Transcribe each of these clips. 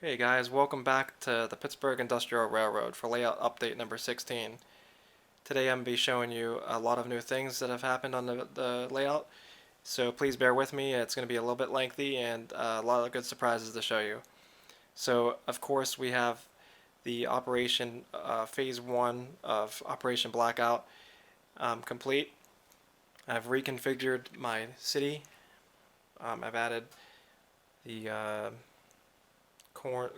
Okay guys, welcome back to the Pittsburgh Industrial Railroad for layout update number 16. Today I'm going to be showing you a lot of new things that have happened on the layout, so please bear with me. It's going to be a little bit lengthy and a lot of good surprises to show you. So of course we have the operation phase 1 of Operation Blackout complete. I've reconfigured my city. I've added the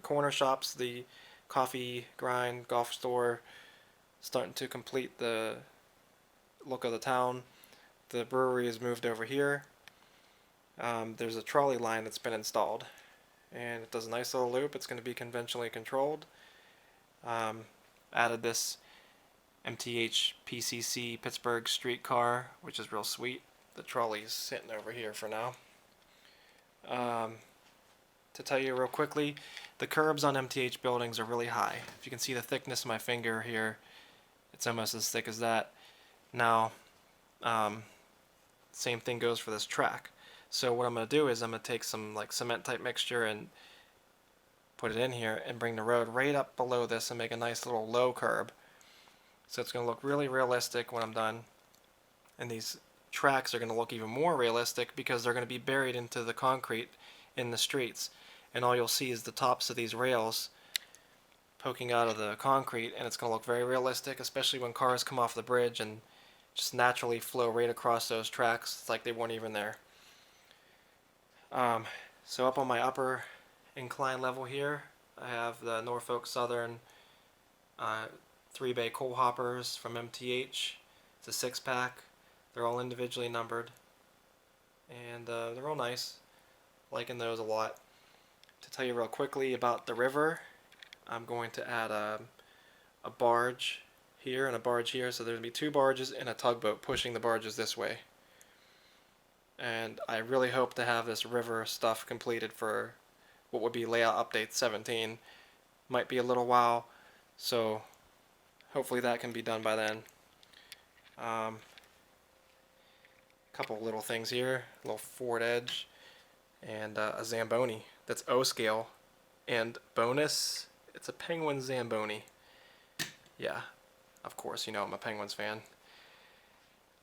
corner shops, the coffee grind, golf store, starting to complete the look of the town. The brewery is moved over here. There's a trolley line that's been installed, and it does a nice little loop. It's going to be conventionally controlled. Added this MTH PCC Pittsburgh streetcar, which is real sweet. The trolley's sitting over here for now. To tell you real quickly, the curbs on MTH buildings are really high. If you can see the thickness of my finger here, it's almost as thick as that. Now, same thing goes for this track. So what I'm going to do is I'm going to take some like cement type mixture and put it in here and bring the road right up below this and make a nice little low curb. So it's going to look really realistic when I'm done. And these tracks are going to look even more realistic because they're going to be buried into the concrete in the streets, and all you'll see is the tops of these rails poking out of the concrete, and it's going to look very realistic, especially when cars come off the bridge and just naturally flow right across those tracks. It's like they weren't even there. So up on my upper incline level here, I have the Norfolk Southern 3-bay coal hoppers from MTH. It's a 6-pack. They're all individually numbered, and they're real nice. Liking those a lot. To tell you real quickly about the river, I'm going to add a barge here and a barge here, so there's going to be 2 barges and a tugboat pushing the barges this way. And I really hope to have this river stuff completed for what would be layout update 17. Might be a little while, so hopefully that can be done by then. Couple little things here, a little forward edge, and a Zamboni that's O-scale, and bonus, it's a Penguin Zamboni. Yeah, of course, you know I'm a Penguins fan.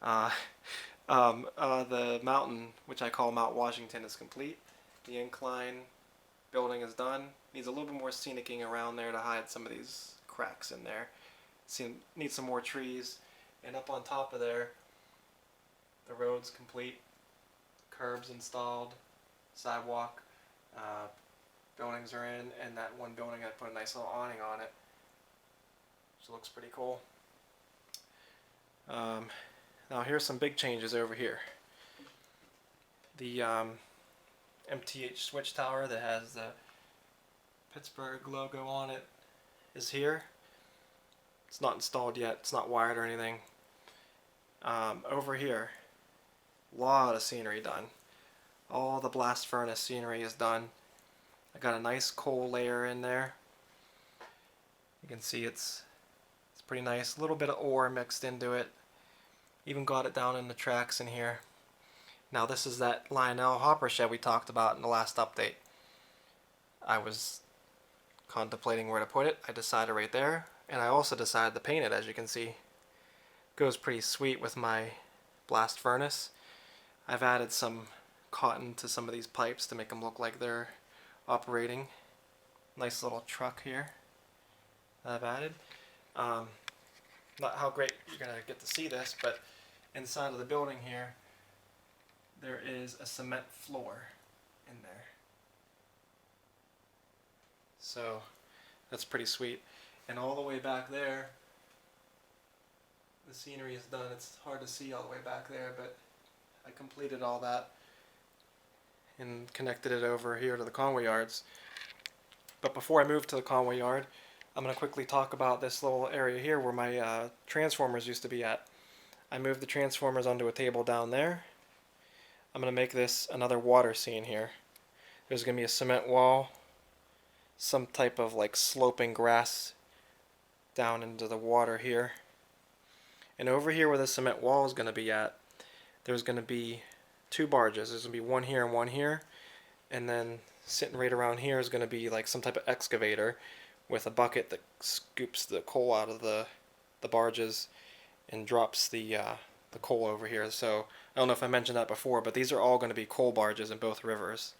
The mountain, which I call Mount Washington, is complete. The incline building is done. Needs a little bit more scenicking around there to hide some of these cracks in there. Needs some more trees, and up on top of there, the road's complete. Curbs installed. Sidewalk, buildings are in, and that one building I put a nice little awning on it, which looks pretty cool. Now here's some big changes over here. The MTH switch tower that has the Pittsburgh logo on it is here. It's not installed yet, it's not wired or anything. Over here, a lot of scenery done. All the blast furnace scenery is done. I got a nice coal layer in there. You can see it's pretty nice. A little bit of ore mixed into it. Even got it down in the tracks in here. Now this is that Lionel hopper shed we talked about in the last update. I was contemplating where to put it. I decided right there, and I also decided to paint it, as you can see. Goes pretty sweet with my blast furnace. I've added some cotton to some of these pipes to make them look like they're operating. Nice little truck here that I've added. Not how great you're going to get to see this, but inside of the building here, there is a cement floor in there. So that's pretty sweet. And all the way back there, the scenery is done. It's hard to see all the way back there, but I completed all that and connected it over here to the Conway Yards. But before I move to the Conway Yard, I'm going to quickly talk about this little area here where my transformers used to be at. I moved the transformers onto a table down there. I'm going to make this another water scene here. There's going to be a cement wall, some type of like sloping grass down into the water here. And over here where the cement wall is going to be at, there's going to be 2 barges. There's going to be one here and one here, and then sitting right around here is going to be like some type of excavator with a bucket that scoops the coal out of the barges and drops the coal over here. So I don't know if I mentioned that before, but these are all going to be coal barges in both rivers,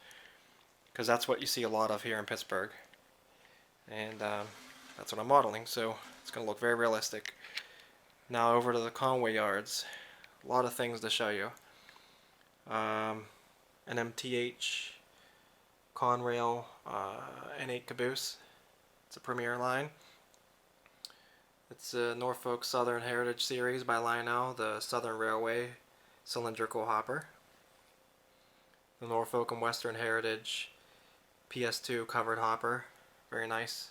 because that's what you see a lot of here in Pittsburgh. And that's what I'm modeling, so it's going to look very realistic. Now over to the Conway Yards. A lot of things to show you. An MTH conrail N8 caboose. It's a premier line. It's a Norfolk Southern Heritage Series by Lionel, the Southern Railway cylindrical hopper. The Norfolk and Western Heritage PS2 covered hopper. Very nice.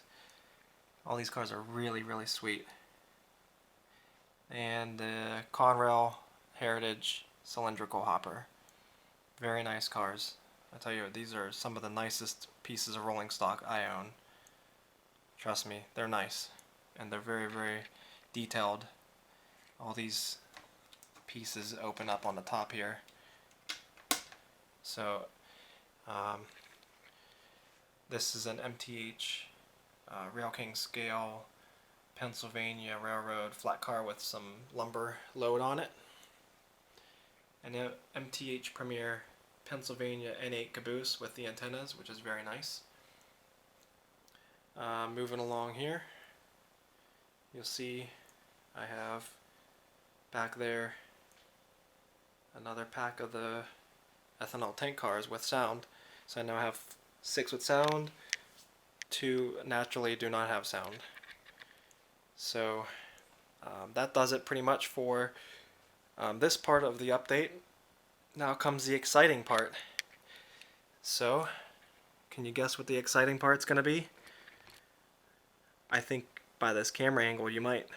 All these cars are really, really sweet. And the Conrail Heritage cylindrical hopper. Very nice cars. I tell you, these are some of the nicest pieces of rolling stock I own. Trust me, they're nice. And they're very, very detailed. All these pieces open up on the top here. So, this is an MTH Railking scale Pennsylvania Railroad flat car with some lumber load on it. An MTH Premier Pennsylvania N8 caboose with the antennas, which is very nice. Moving along here, you'll see I have back there another pack of the ethanol tank cars with sound. So I now have 6 with sound, 2 naturally do not have sound. So that does it pretty much for this part of the update. Now comes the exciting part. So, can you guess what the exciting part's going to be? I think by this camera angle you might.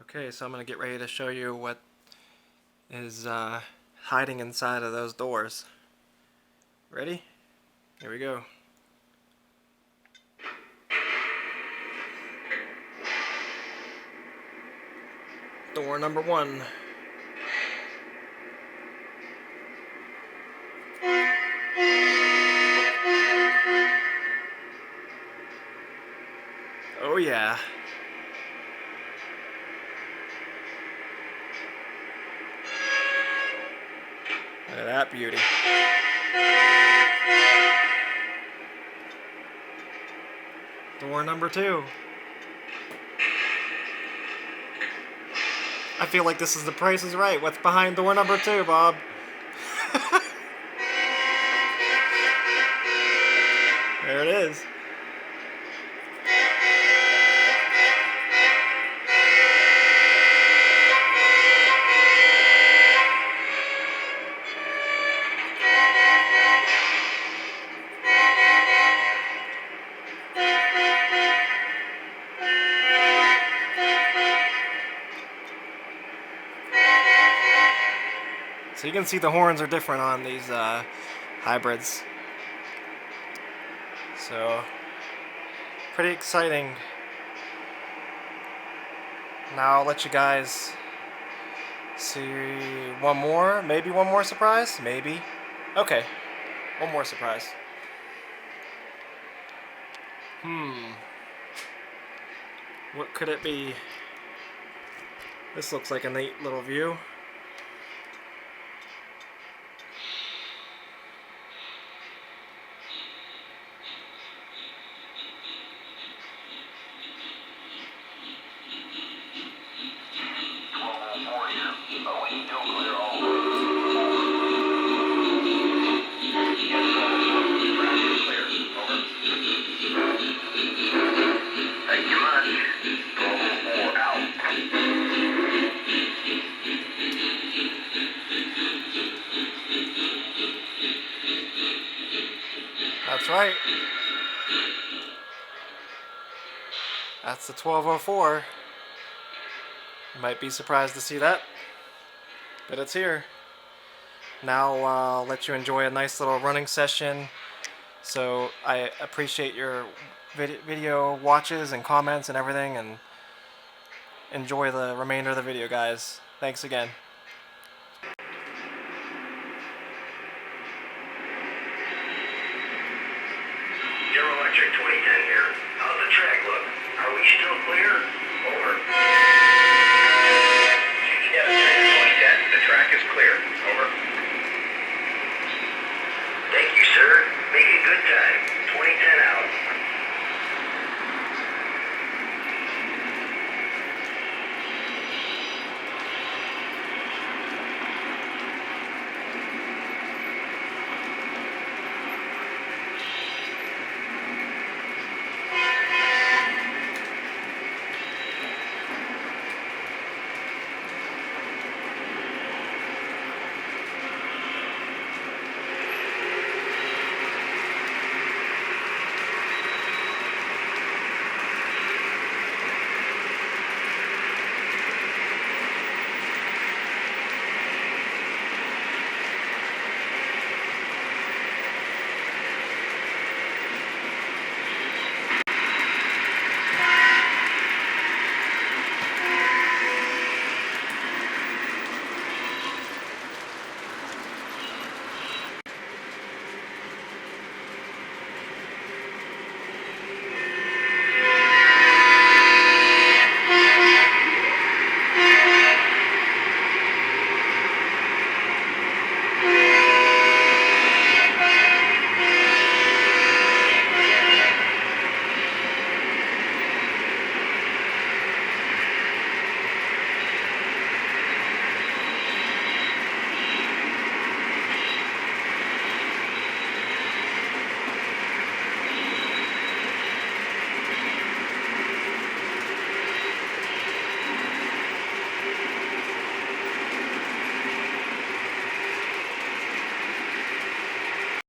Okay, so I'm going to get ready to show you what is hiding inside of those doors. Ready? Here we go. Door number 1. Oh yeah. Look at that beauty. Door number 2. I feel like this is The Price is Right. What's behind door number 2, Bob? There it is. So you can see the horns are different on these hybrids. So, pretty exciting. Now I'll let you guys see one more, maybe one more surprise, maybe. Okay, one more surprise. What could it be? This looks like a neat little view. That's right. That's the 1204. You might be surprised to see that, but it's here. Now I'll let you enjoy a nice little running session. So I appreciate your video watches and comments and everything, and enjoy the remainder of the video, guys. Thanks again. General Electric 2010 here. How's the track look? Are we still clear? Over.